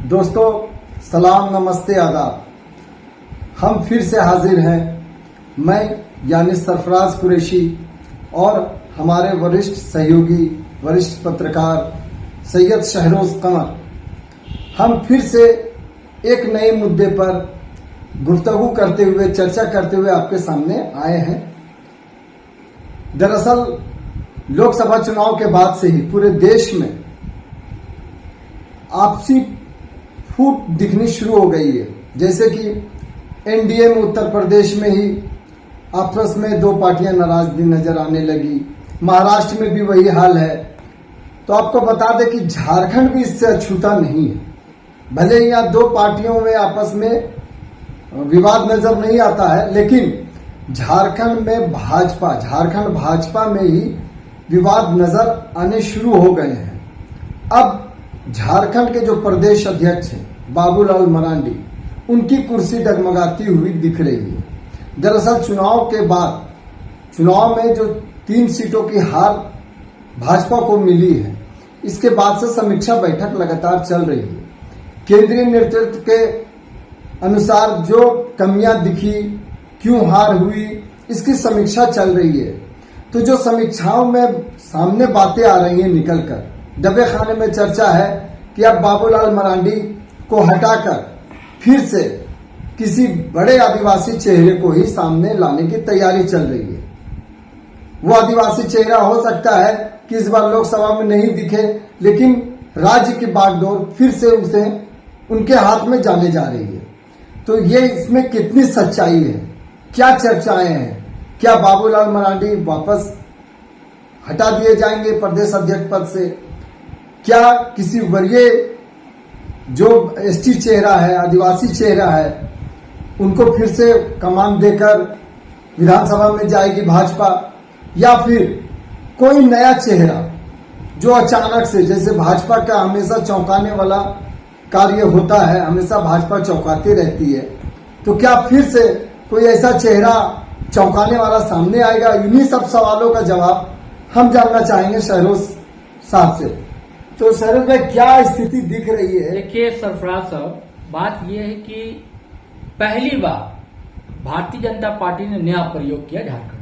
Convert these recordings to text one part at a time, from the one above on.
दोस्तों सलाम नमस्ते आदाब। हम फिर से हाजिर हैं, मैं यानी सरफराज कुरैशी और हमारे वरिष्ठ सहयोगी वरिष्ठ पत्रकार सैयद शहरोज कमर। हम फिर से एक नए मुद्दे पर गुफ्तगू करते हुए चर्चा करते हुए आपके सामने आए हैं। दरअसल लोकसभा चुनाव के बाद से ही पूरे देश में आपसी फूट दिखनी शुरू हो गई है। जैसे कि एनडीए में उत्तर प्रदेश में ही आपस में दो पार्टियां नाराज भी नजर आने लगी, महाराष्ट्र में भी वही हाल है। तो आपको बता दें कि झारखंड भी इससे अछूता नहीं है। भले ही यहाँ दो पार्टियों में आपस में विवाद नजर नहीं आता है, लेकिन झारखंड भाजपा में ही विवाद नजर आने शुरू हो गए हैं। अब झारखंड के जो प्रदेश अध्यक्ष हैं बाबूलाल मरांडी, उनकी कुर्सी डगमगाती हुई दिख रही है। दरअसल चुनाव में जो 3 सीटों की हार भाजपा को मिली है, इसके बाद से समीक्षा बैठक लगातार चल रही है। केंद्रीय नेतृत्व के अनुसार जो कमियां दिखी, क्यों हार हुई, इसकी समीक्षा चल रही है। तो जो समीक्षाओं में सामने बातें आ रही हैं निकलकर, डबे खाने में चर्चा है कि अब बाबूलाल मरांडी को हटाकर फिर से किसी बड़े आदिवासी चेहरे को ही सामने लाने की तैयारी चल रही है। वो आदिवासी चेहरा हो सकता है कि इस बार लोकसभा में नहीं दिखे, लेकिन राज्य की बागडोर फिर से उनके हाथ में जाने जा रही है। तो ये इसमें कितनी सच्चाई है, क्या चर्चाएं हैं, क्या बाबूलाल मरांडी वापस हटा दिए जाएंगे प्रदेश अध्यक्ष पद से, क्या किसी वरीय जो एसटी चेहरा है, आदिवासी चेहरा है, उनको फिर से कमान देकर विधानसभा में जाएगी भाजपा, या फिर कोई नया चेहरा जो अचानक से, जैसे भाजपा का हमेशा चौंकाने वाला कार्य होता है, हमेशा भाजपा चौंकाती रहती है, तो क्या फिर से कोई ऐसा चेहरा चौंकाने वाला सामने आएगा? इन्हीं सब सवालों का जवाब हम जानना चाहेंगे शहरोज साहब से। तो शहरोज भाई, क्या स्थिति दिख रही है? देखिए सरफराज साहब, बात यह है कि पहली बार भारतीय जनता पार्टी ने नया प्रयोग किया झारखंड में।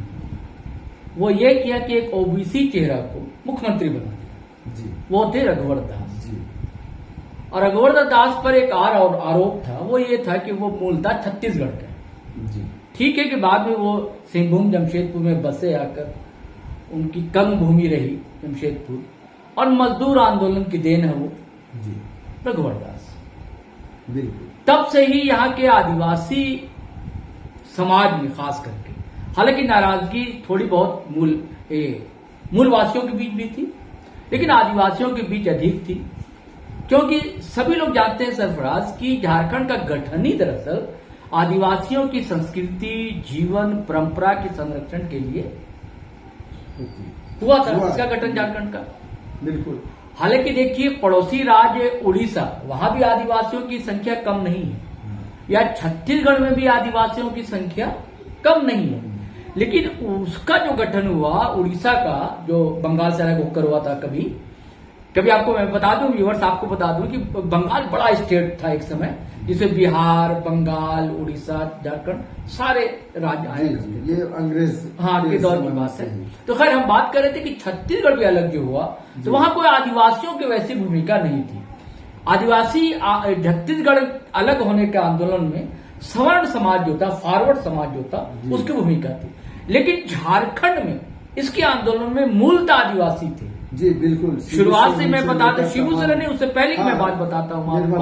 वो ये किया कि एक ओबीसी चेहरा को मुख्यमंत्री बना दिया जी। वो थे रघुवर दास जी। और रघुवर दास पर एक और आरोप था, वो ये था कि वो मूलतः छत्तीसगढ़ के जी। ठीक है कि बाद में वो सिंहभूम जमशेदपुर में बसे आकर, उनकी कम भूमि रही जमशेदपुर, और मजदूर आंदोलन की देन है वो जी रघुवर दास। बिल्कुल तब से ही यहाँ के आदिवासी समाज में खास करके, हालांकि नाराजगी थोड़ी बहुत मूलवासियों के बीच भी थी, लेकिन आदिवासियों के बीच अधिक थी, क्योंकि सभी लोग जानते हैं सरफराज की झारखंड का गठन ही दरअसल आदिवासियों की संस्कृति, जीवन, परंपरा के संरक्षण के लिए हुआ था। इसका गठन झारखंड का बिल्कुल। हालांकि देखिए, पड़ोसी राज्य उड़ीसा, वहां भी आदिवासियों की संख्या कम नहीं है, या छत्तीसगढ़ में भी आदिवासियों की संख्या कम नहीं है, लेकिन उसका जो गठन हुआ उड़ीसा का, जो बंगाल से अलग होकर हुआ था, कभी आपको मैं बता दूं, व्यूअर्स आपको बता दूं कि बंगाल बड़ा स्टेट था एक समय, जिसे बिहार, बंगाल, उड़ीसा, झारखंड सारे राज्य आए। ये अंग्रेज के दौर की बात है। तो खैर हम बात कर रहे थे कि छत्तीसगढ़ भी अलग जो हुआ, तो वहां कोई आदिवासियों की वैसी भूमिका नहीं थी। आदिवासी छत्तीसगढ़ अलग होने के आंदोलन में सवर्ण समाज जो था, फॉरवर्ड समाज जो था, उसकी भूमिका थी। लेकिन झारखंड में इसके आंदोलन में मूलतः आदिवासी थे जी। बिल्कुल, शुरुआत से मैं बताता, शिबू से नहीं, उससे पहले की मैं बात बताता हूँ आपको।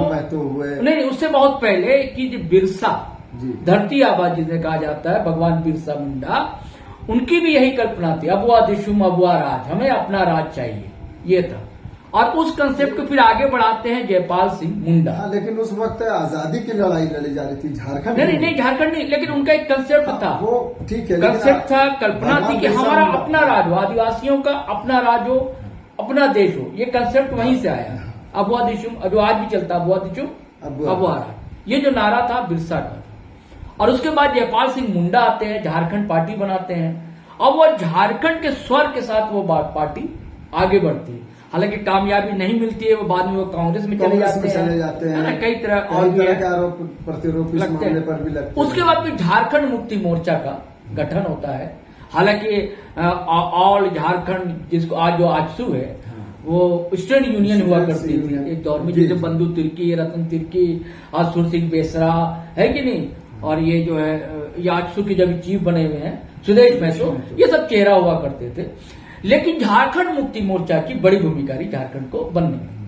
नहीं, उससे बहुत पहले की जो बिरसा, धरती आबा जिसे कहा जाता है, भगवान बिरसा मुंडा, उनकी भी यही कल्पना थी, अबुआ दिशुम अबुआ राज, हमें अपना राज चाहिए, ये था। और उस कंसेप्ट को फिर आगे बढ़ाते हैं जयपाल सिंह मुंडा। लेकिन उस वक्त आजादी की लड़ाई लड़ी जा रही थी झारखंड। नहीं झारखंड नहीं, लेकिन उनका एक कंसेप्ट था, वो ठीक है, कंसेप्ट था, कल्पना थी कि हमारा अपना राज हो, आदिवासियों का अपना राज हो, अपना देश हो। ये कंसेप्ट वहीं से आया, अबुआ दिशुम, जो आज भी चलता, अबुआ दिशुम अबुआ राज, ये जो नारा था बिरसा का। और उसके बाद जयपाल सिंह मुंडा आते हैं, झारखंड पार्टी बनाते हैं, और वो झारखंड के स्वर के साथ वो पार्टी आगे बढ़ती है। हालांकि कामयाबी नहीं मिलती है, वो बाद में वो कांग्रेस में चले जाते हैं, है ना, कई तरह के आरोप प्रत्यारोप इस मामले पर भी लगते हैं। उसके बाद फिर झारखंड मुक्ति मोर्चा का गठन होता है। हालांकि ऑल झारखंड जिसको आज जो आजसू है, वो स्टूडेंट यूनियन हुआ करती थी एक दौर में, जैसे बंधु तिर्की, रतन तिर्की, सुर सिंह बेसरा, है कि नहीं, और ये जो है ये आजसू के जब चीफ बने हुए हैं सुदेश महतो, ये सब चेहरा हुआ करते थे। लेकिन झारखंड मुक्ति मोर्चा की बड़ी भूमिका रही झारखंड को बनने में।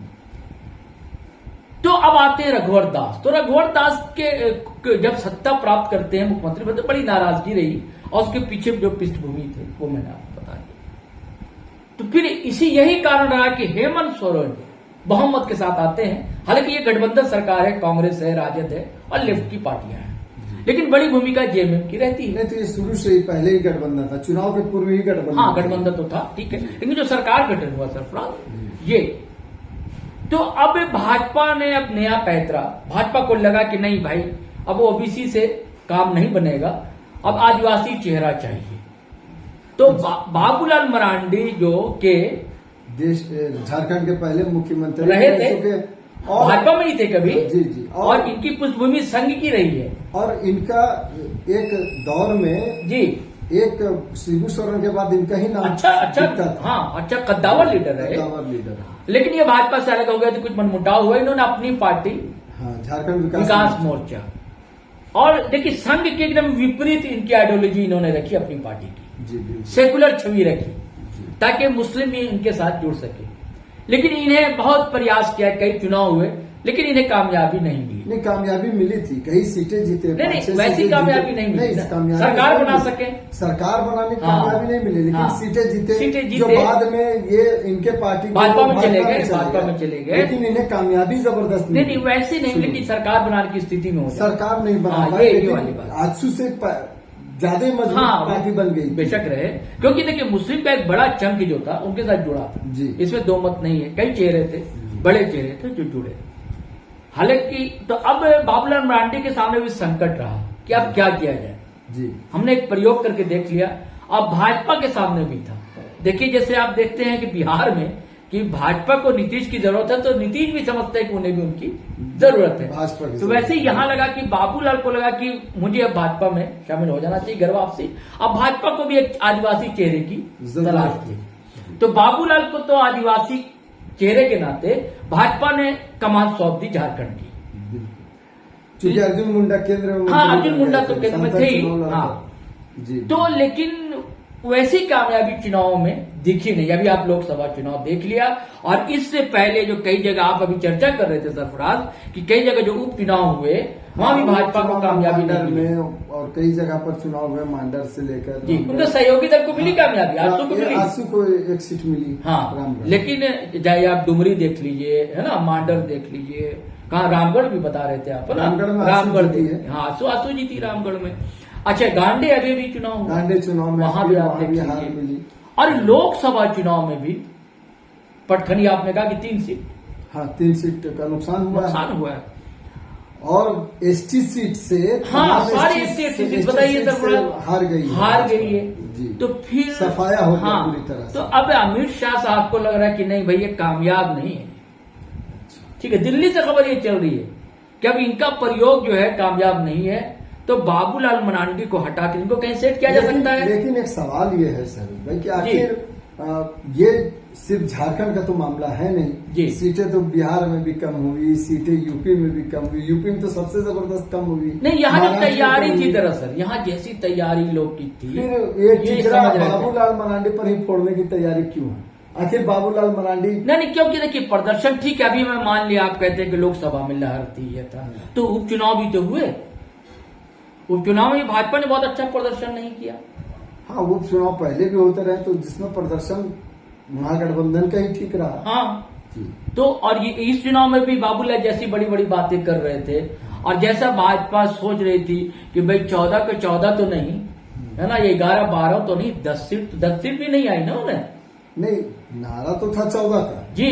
तो अब आते हैं रघुवर दास। तो रघुवर दास के जब सत्ता प्राप्त करते हैं मुख्यमंत्री में, तो बड़ी नाराजगी रही, और उसके पीछे जो पृष्ठभूमि थे वो मैंने आपको बता दी। तो फिर यही कारण रहा कि हेमंत सोरेन बहुमत के साथ आते हैं। हालांकि ये गठबंधन सरकार है, कांग्रेस है, राजद है और लेफ्ट की पार्टियां हैं, लेकिन बड़ी भूमिका जेएमएम की रहती है। नहीं तो ये शुरू से ही पहले ही गठबंधन था, चुनाव के पूर्व ही गठबंधन। हाँ, गठबंधन तो था, ठीक है, लेकिन जो सरकार गठन हुआ सरफराज ये, तो अब भाजपा ने अब नया पैतरा, भाजपा को लगा कि नहीं भाई, अब ओबीसी से काम नहीं बनेगा, अब आदिवासी चेहरा चाहिए। तो बाबूलाल मरांडी जो के देश झारखंड के पहले मुख्यमंत्री रहे थे, और भाजपा में ही थे कभी, जी और इनकी पृष्ठभूमि संघ की रही है, और इनका एक दौर में जी एक शिबू सोरेन के बाद इनका ही नाम अच्छा था। हाँ, अच्छा कद्दावर लीडर है, लेकिन ये भाजपा से अलग हो गया, तो कुछ मनमुटाव हुआ, इन्होंने अपनी पार्टी झारखंड विकास मोर्चा, और देखिए संघ के एकदम विपरीत इनकी आइडियोलॉजी इन्होंने रखी अपनी पार्टी की, सेकुलर छवि रखी, ताकि मुस्लिम भी इनके साथ जुड़ सके। लेकिन इन्हें बहुत प्रयास किया, कई चुनाव हुए, लेकिन इन्हें कामयाबी नहीं मिली। नहीं, कामयाबी मिली थी, कई सीटें जीते, नहीं वैसी कामयाबी नहीं मिली, सरकार बना सके, सरकार बनाने की कामयाबी नहीं मिली, लेकिन सीटें जीते, जो बाद में ये इनके पार्टी भाजपा में चले गए, लेकिन इन्हें कामयाबी जबरदस्त नहीं वैसी नहीं, लेकिन सरकार बनाने की स्थिति में हो, सरकार नहीं बना पाई, आजसू से ज्यादा मजबूत पार्टी बन गई, बेशक रहे, क्योंकि देखिए मुस्लिम का एक बड़ा चंक जो था उनके साथ जुड़ा था जी, इसमें दो मत नहीं है, कई चेहरे थे, बड़े चेहरे थे जो जुड़े। हालांकि तो अब बाबूलाल मरांडी के सामने भी संकट रहा कि अब क्या किया जाए जी। हमने एक प्रयोग करके देख लिया, अब भाजपा के सामने भी था। देखिए जैसे आप देखते हैं कि बिहार में कि भाजपा को नीतीश की जरूरत है, तो नीतीश भी समझते हैं कि उन्हें भी उनकी जरूरत है, तो वैसे ही यहाँ लगा कि बाबूलाल को लगा कि मुझे अब भाजपा में शामिल हो जाना चाहिए, घर वापसी। अब भाजपा को भी एक आदिवासी चेहरे की तलाश थी, तो बाबूलाल को तो आदिवासी चेहरे के नाते भाजपा ने कमान सौंप दी झारखंड की, क्योंकि अर्जुन मुंडा केंद्र में, हाँ अर्जुन मुंडा तो केंद्र में थे ही, हाँ जी। तो लेकिन वैसी कामयाबी चुनावों में दिखी नहीं। अभी आप लोकसभा चुनाव देख लिया, और इससे पहले जो कई जगह आप अभी चर्चा कर रहे थे सरफराज कि कई जगह जो उपचुनाव हुए वहां भी भाजपा को कामयाबी नहीं मिली, और कई जगह पर चुनाव हुए मांडर से लेकर जी, उनके सहयोगी दल को मिली कामयाबी, आजसू को मिली, आजसू को एक सीट मिली, हाँ। लेकिन चाहे आप डुमरी देख लीजिए, है ना, मांडर देख लीजिए, कहा रामगढ़ भी बता रहे थे आप, रामगढ़ देखिए, हाँ आजसू जीती रामगढ़ में। अच्छा, गांडे अभी भी चुनाव में वहां भी आप देख लीजिए, और लोकसभा चुनाव में भी पटखनी आपने कहा कि 3 सीट, हाँ 3 सीट का नुकसान हुआ है, और एसटी सीट से, हाँ सारी एसटी सीट बताइए सर, हार गई है जी। तो फिर सफाया हो गया पूरी तरह से। तो अब अमित शाह साहब को लग रहा है कि नहीं भाई ये कामयाब नहीं है, ठीक है, दिल्ली से खबर ये चल रही है कि अब इनका प्रयोग जो है कामयाब नहीं है, तो बाबूलाल मरांडी को हटा के इनको कहीं सेट किया जा सकता है। लेकिन एक सवाल ये है सर भाई कि आखिर ये सिर्फ झारखंड का तो मामला है नहीं, सीटें तो बिहार में भी कम हुई, सीटें यूपी में भी कम हुई, यूपी में तो सबसे जबरदस्त कम हुई। नहीं, यहाँ की तैयारी थी दरअसल, यहाँ जैसी तैयारी लोग की थी, फिर ये ठिकरा बाबूलाल मरांडी पर ही फोड़ने की तैयारी क्यों है? आखिर बाबूलाल मरांडी नहीं, क्योंकि देखिए प्रदर्शन ठीक है, अभी मैं मान लिया आप कहते हैं कि लोकसभा में लहर थी, ये था, तो उपचुनाव भी तो हुए, उपचुनाव में भाजपा ने बहुत अच्छा प्रदर्शन नहीं किया। हाँ, उपचुनाव पहले भी होते रहे, तो जिसमें प्रदर्शन महागठबंधन का ही ठीक रहा। हाँ, तो और ये इस चुनाव में भी बाबूलाल जैसी बड़ी बड़ी बातें कर रहे थे, और जैसा भाजपा सोच रही थी कि भाई 14 के 14 तो नहीं है ना, ये 11-12 तो नहीं, 10 सीट भी नहीं आई ना उन्हें। नहीं, नारा तो था 14 का जी,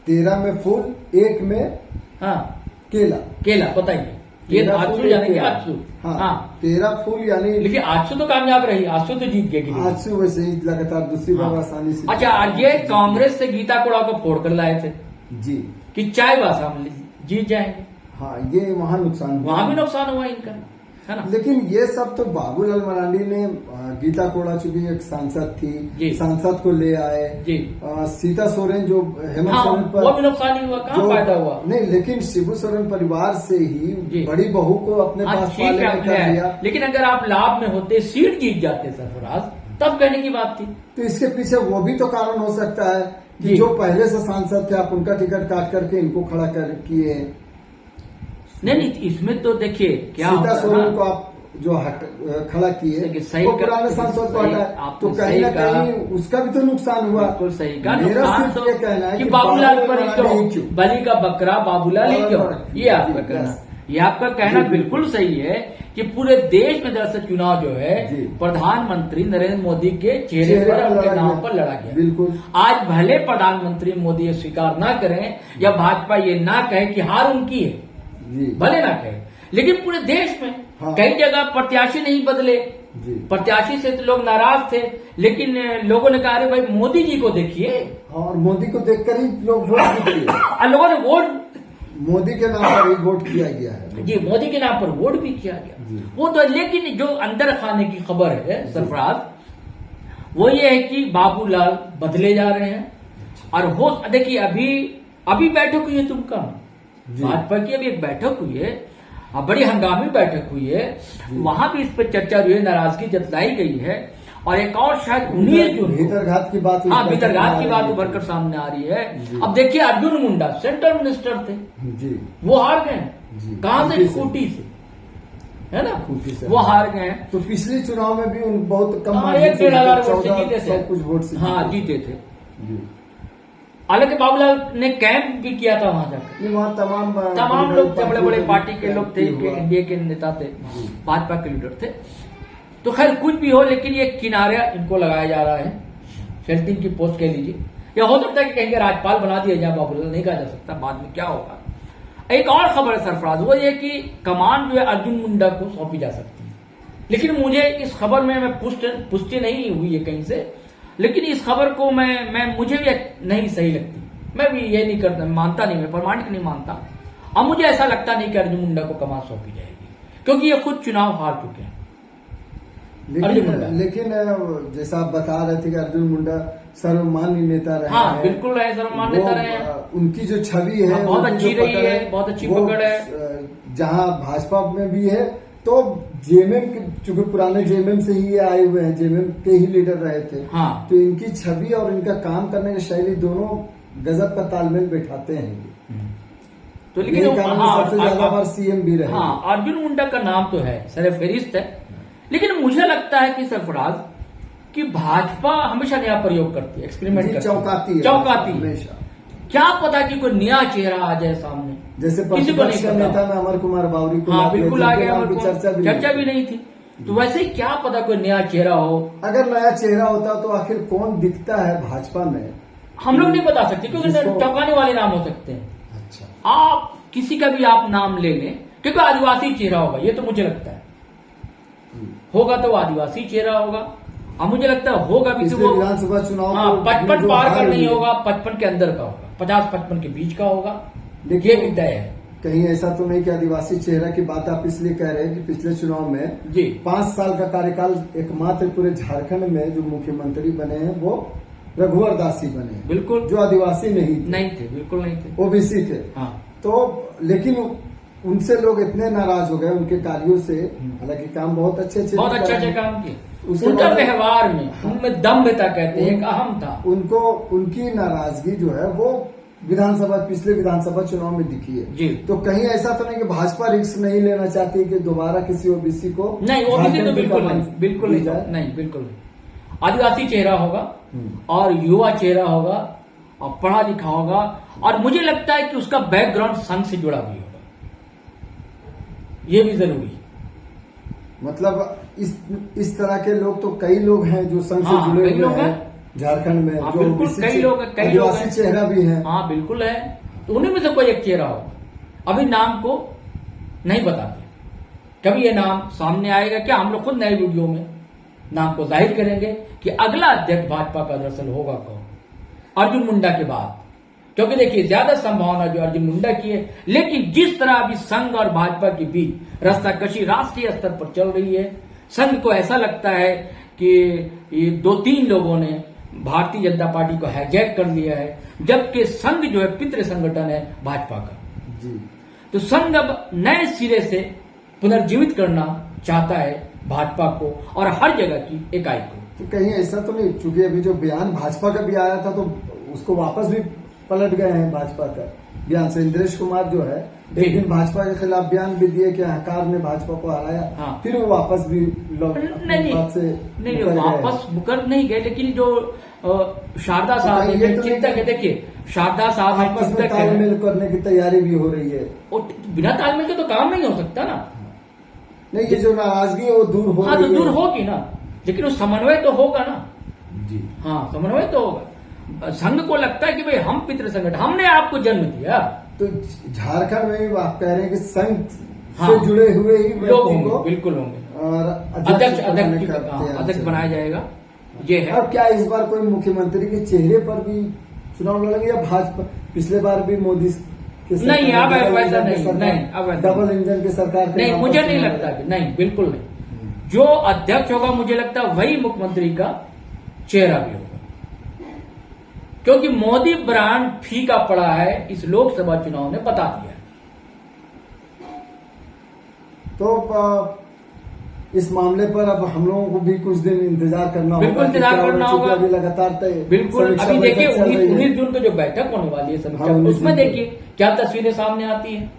13 में फूल, 1 में हाँ केला बताइए, ये 13 आजसू फूल यानी कि 13। आजसू। हाँ हाँ 13 फूल यानी लेकिन आजसू तो कामयाब रही, आजसू तो जीत गई गिरिडीह। आजसू वैसे ही लगातार दूसरी बार हाँ। आसानी से अच्छा, और ये कांग्रेस से गीता कोड़ा को फोड़ कर लाए थे जी। कि चाय बासा हम जीत जाएंगे, हाँ ये वहाँ नुकसान हुआ। वहां भी नुकसान हुआ इनका, है ना। लेकिन ये सब तो बाबूलाल मरांडी ने गीता कोड़ा चूंकि एक सांसद जी। थी, सांसद को ले आए जी। सीता सोरेन जो हेमंत हाँ, सोरेन पर वो भी नुकसान ही हुआ, कहाँ जो- फायदा हुआ। नहीं, लेकिन शिबू सोरेन परिवार से ही जी। बड़ी बहू को अपने हाँ, पास ठीक पाले है, में आपने कर है। दिया। लेकिन अगर आप लाभ में होते, सीट जीत जाते सरफराज, तब कहने की बात थी। तो इसके पीछे वो भी तो कारण हो सकता है कि जी। जो पहले से सांसद थे आप उनका टिकट काट करके इनको खड़ा कर किए। नहीं, इसमें तो देखिए क्या सीता होता सोरेन है को आप जो खड़ा किए देखिए, सही वो कर- पुराने सांसद को सही- हटाए, आपने तो कहीं सही ना कहा। कहीं उसका भी तो नुकसान हुआ। बिल्कुल सही कहा। मेरा नुकसान सिर्फ तो ये कहना है कि कि बाबूलाल पर ही मरांडी क्यों, बलि का बकरा बाबूलाल ही क्यों, ये आपका जी, कहना, yes। ये आपका कहना जी, बिल्कुल सही है कि पूरे देश में दरअसल चुनाव जो है जी। प्रधानमंत्री नरेंद्र मोदी के चेहरे चेहरे पर, पर उनके लड़ा नाम गया। पर लड़ा गया। बिल्कुल। आज भले प्रधानमंत्री मोदी ये स्वीकार ना करें या भाजपा ये ना कहे कि हार उनकी है, जी भले ना कहे, लेकिन पूरे देश में हाँ। कई जगह प्रत्याशी नहीं बदले, जी। प्रत्याशी से तो लोग नाराज थे, लेकिन लोगों ने कहा अरे भाई मोदी जी को देखिए, और मोदी को देखकर ही लोग वोट भी दिए। और लोगों ने वोट, मोदी के नाम पर ही वोट किया गया है। जी मोदी के नाम पर वोट भी किया जी। गया वो तो। लेकिन जो अंदर खाने की खबर है सरफराज, वो ये है कि बाबूलाल बदले जा रहे हैं। और हो देखिए अभी बैठक हुई है तुमका, जी। भाजपा की अभी एक बैठक हुई है, बड़ी हंगामी बैठक हुई है, वहां भी इस पर चर्चा हुई है, नाराजगी जताई गई है। और एक और शायद 19 जून को, भीतरघात की बात, हाँ भीतरघात की बात उभर कर सामने आ रही है। जी। अब देखिए अर्जुन मुंडा सेंट्रल मिनिस्टर थे, जी वो हार गए। जी। कहां से? खूंटी से। खूंटी से, है ना, खूंटी से वो हार गए। तो पिछले चुनाव में भी उन बहुत कम हाँ, मार्जिन 1-1,500 वोट से 1400 जीते थे, कुछ वोट से हाँ जीते। जीते थे। जी। हालांकि बाबूलाल ने कैंप भी किया था वहां जाकर, नहीं, वहाँ तमाम लोग थे, बड़े बड़े पार्टी के लोग थे, हुआ। एनडीए के नेता थे, भाजपा के लीडर थे। तो खैर कुछ भी हो, लेकिन ये किनारा इनको लगाया जा रहा है, सेल्टिंग की पोस्ट कह लीजिए, या हो सकता है कि कहेंगे राज्यपाल बना दिया जाए बाबूलाल, नहीं कहा जा सकता, बाद में क्या होगा। एक और खबर है सरफराज, वो ये कि कमान जो है अर्जुन मुंडा को सौंपी जा सकती है। लेकिन मुझे इस खबर में मैं पुष्टि नहीं हुई है कहीं से, लेकिन इस खबर को मैं मुझे भी नहीं सही लगती, मैं भी ये नहीं करता, मानता नहीं, मैं प्रमाणिक नहीं मानता। अब मुझे ऐसा लगता नहीं कि अर्जुन मुंडा को कमान सौंपी जाएगी, क्योंकि ये खुद चुनाव हार चुके हैं। लेकिन जैसा आप बता रहे थे कि अर्जुन मुंडा सर्वमान्य नेता रहे हाँ हैं, बिल्कुल रहे, सर्वमान्य नेता रहे हैं। उनकी जो छवि है हाँ, बहुत उनकी अच्छी जो रही पकड़ है, बहुत अच्छी वो, पकड़ है। जहाँ भाजपा में भी है, तो जेएमएम चूंकि पुराने जेएमएम से ही ये आए हुए हैं, जेएमएम के ही लीडर रहे थे, हाँ। तो इनकी छवि और इनका काम करने की शैली दोनों गजब का तालमेल बैठाते हैं। तो लेकिन यही कारण हाँ, सबसे ज्यादा बार सीएम भी रहे। हाँ अर्जुन मुंडा का नाम तो है, सरफहरिस्त है, लेकिन मुझे लगता है कि सरफराज कि भाजपा हमेशा नया प्रयोग करती है, एक्सपेरिमेंट करती है, चौंकाती है। हमेशा क्या पता कि कोई नया चेहरा आ जाए सामने, जैसे किसी को नहीं प्रतिपक्ष का पता। नेता में अमर कुमार बावरी को हाँ लाते हैं, बिल्कुल आ जिनके गया, नाम की चर्चा भी नहीं थी। तो वैसे ही क्या पता कोई नया चेहरा हो, अगर नया चेहरा होता तो आखिर कौन दिखता है भाजपा में, हम लोग नहीं बता सकते, क्योंकि जिसको- चौंकाने वाले नाम हो सकते हैं। अच्छा, आप किसी का भी आप नाम ले लें, क्योंकि आदिवासी चेहरा होगा, ये तो मुझे लगता है होगा, तो वो आदिवासी चेहरा होगा। अब मुझे लगता है होगा भी, पिछले विधानसभा चुनाव हाँ को 55 जो पार हार कर हुई नहीं है, होगा, 55 के अंदर का होगा, 50-55 के बीच का होगा, देखिए, ये भी तय है। कहीं ऐसा तो नहीं कि आदिवासी चेहरा की बात आप इसलिए कह रहे हैं कि पिछले चुनाव में जी 5 साल का कार्यकाल एकमात्र पूरे झारखंड में जो मुख्यमंत्री बने हैं वो रघुवर दासी बने हैं, बिल्कुल जो आदिवासी नहीं थे, बिल्कुल नहीं थे। ओबीसी थे। हाँ तो लेकिन उनसे लोग इतने नाराज हो गए उनके कार्यों से, हालांकि काम बहुत अच्छे बहुत कर अच्छे रहे हैं। काम किए, उसके उनका बाद- व्यवहार में उनमें दम्भता कहते हैं, एक अहम था। उनको उनकी नाराजगी जो है वो पिछले विधानसभा चुनाव में दिखी है। जी तो कहीं ऐसा तो नहीं कि भाजपा रिस्क नहीं लेना चाहती कि दोबारा किसी ओबीसी को नहीं, ओबीसी तो झारखंड की बिल्कुल कमान नहीं, बिल्कुल दी नहीं, जाए। नहीं बिल्कुल नहीं। आदिवासी चेहरा होगा और युवा चेहरा होगा और पढ़ा लिखा होगा, और मुझे लगता है कि उसका बैकग्राउंड संघ से जुड़ा भी होगा, ये भी जरूरी है। मतलब इस तरह के लोग तो कई लोग हैं जो संघ से हाँ, जुड़े कई लोग हुए हैं हैं। झारखंड में, हाँ, जो बिल्कुल, OBC कई लोग हैं। चेहरा भी है। हाँ बिल्कुल है, तो उन्हीं में से कोई एक चेहरा होगा। अभी नाम को नहीं बताते। कभी ये नाम सामने आएगा क्या? हम लोग खुद नए वीडियो में नाम को जाहिर करेंगे कि अगला अध्यक्ष भाजपा का दरअसल होगा कौन, अर्जुन मुंडा के बाद। क्योंकि देखिए ज्यादा संभावना जो अर्जुन मुंडा की है, लेकिन जिस तरह अभी संघ और भाजपा के बीच रस्साकशी राष्ट्रीय स्तर पर चल रही है, संघ को ऐसा लगता है कि ये 2-3 लोगों ने भारतीय जनता पार्टी को हाईजैक कर लिया है, जबकि संघ जो है पितृ संगठन है भाजपा का जी। तो संघ अब नए सिरे से पुनर्जीवित करना चाहता है भाजपा को और हर जगह की इकाई को। तो कहीं ऐसा तो नहीं, चूंकि अभी जो बयान भाजपा का भी आया था तो उसको वापस भी पलट गए हैं भाजपा का बयान से। इंद्रेश कुमार जो है एक दिन भाजपा के खिलाफ बयान भी दिए कि हकार ने भाजपा को हराया। हाँ। फिर वो वापस भी बात से नहीं वापस मुकर नहीं गए, लेकिन जो शारदा साहब ये तो चिंतक है, देखिए शारदा साहब आपस में तालमेल करने की तैयारी भी हो रही है। बिना तालमेल के तो काम नहीं हो सकता ना। नहीं, ये जो नाराजगी है वो दूर हो हाँ, रही तो दूर है। होगी ना, लेकिन वो समन्वय तो होगा ना। जी हाँ, समन्वय तो होगा। संघ को लगता है कि भाई हम पितृ संगठन, हमने आपको जन्म दिया। तो झारखंड में भी आप कह रहे हैं कि संघ हाँ, से जुड़े हुए ही लोग होंगे, होंगे, बिल्कुल होंगे। और अध्यक्ष बनाया जाएगा, ये है। और क्या इस बार कोई मुख्यमंत्री के चेहरे पर भी चुनाव लड़ेंगे या भाजपा? पिछले बार भी मोदी के नहीं, अब वैसा नहीं, अब डबल इंजन की सरकार नहीं, मुझे नहीं लगता कि नहीं, बिल्कुल नहीं। जो अध्यक्ष होगा मुझे लगता है वही मुख्यमंत्री का चेहरा भी होगा, क्योंकि मोदी ब्रांड फीका पड़ा है, इस लोकसभा चुनाव ने बता दिया है। तो इस मामले पर अब हम लोगों को भी कुछ दिन इंतजार करना होगा। बिल्कुल इंतजार करना होगा, अभी लगातार बिल्कुल। अभी देखिए 19 जून को जो बैठक होने वाली है समीक्षा, उसमें देखिए क्या तस्वीरें सामने आती है।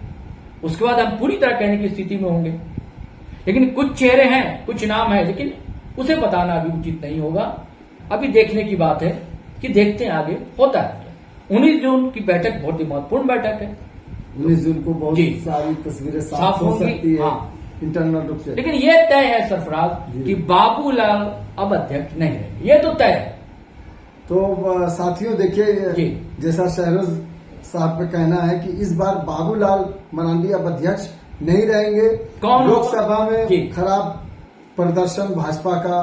उसके बाद हम पूरी तरह कहने की स्थिति में होंगे। लेकिन कुछ चेहरे हैं, कुछ नाम है, लेकिन उसे बताना अभी उचित नहीं होगा। अभी देखने की बात है कि देखते हैं आगे होता है। 19 जून की बैठक बहुत ही महत्वपूर्ण बैठक है। 19 जून को बहुत सारी तस्वीरें साफ हो सकती है। हाँ, इंटरनल रूप से। लेकिन ये तय है सरफराज कि बाबूलाल अब अध्यक्ष नहीं है, ये तो तय है। तो साथियों देखिए, जैसा शहरोज साहब का कहना है कि इस बार बाबूलाल मरांडी अब अध्यक्ष नहीं रहेंगे। लोकसभा में खराब प्रदर्शन भाजपा का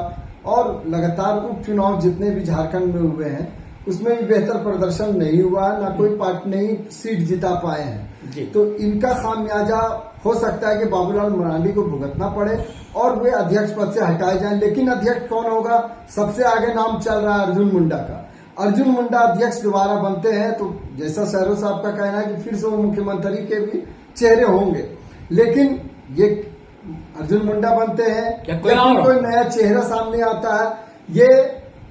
और लगातार उपचुनाव जितने भी झारखंड में हुए हैं उसमें भी बेहतर प्रदर्शन नहीं हुआ, ना कोई पार्टी नई सीट जिता पाए हैं। तो इनका खामियाजा हो सकता है कि बाबूलाल मरांडी को भुगतना पड़े और वे अध्यक्ष पद से हटाए जाएं। लेकिन अध्यक्ष कौन होगा? सबसे आगे नाम चल रहा है अर्जुन मुंडा का। अर्जुन मुंडा अध्यक्ष दोबारा बनते हैं तो जैसा शहरों साहब का कहना है कि फिर से वो मुख्यमंत्री के भी चेहरे होंगे। लेकिन ये अर्जुन मुंडा बनते हैं, लेकिन कोई नया चेहरा सामने आता है, ये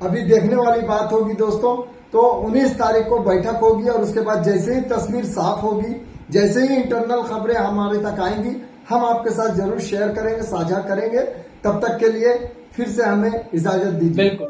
अभी देखने वाली बात होगी दोस्तों। तो 19 तारीख को बैठक होगी और उसके बाद जैसे ही तस्वीर साफ होगी, जैसे ही इंटरनल खबरें हमारे तक आएंगी, हम आपके साथ जरूर शेयर करेंगे, साझा करेंगे। तब तक के लिए फिर से हमें इजाजत दीजिए। बिल्कुल।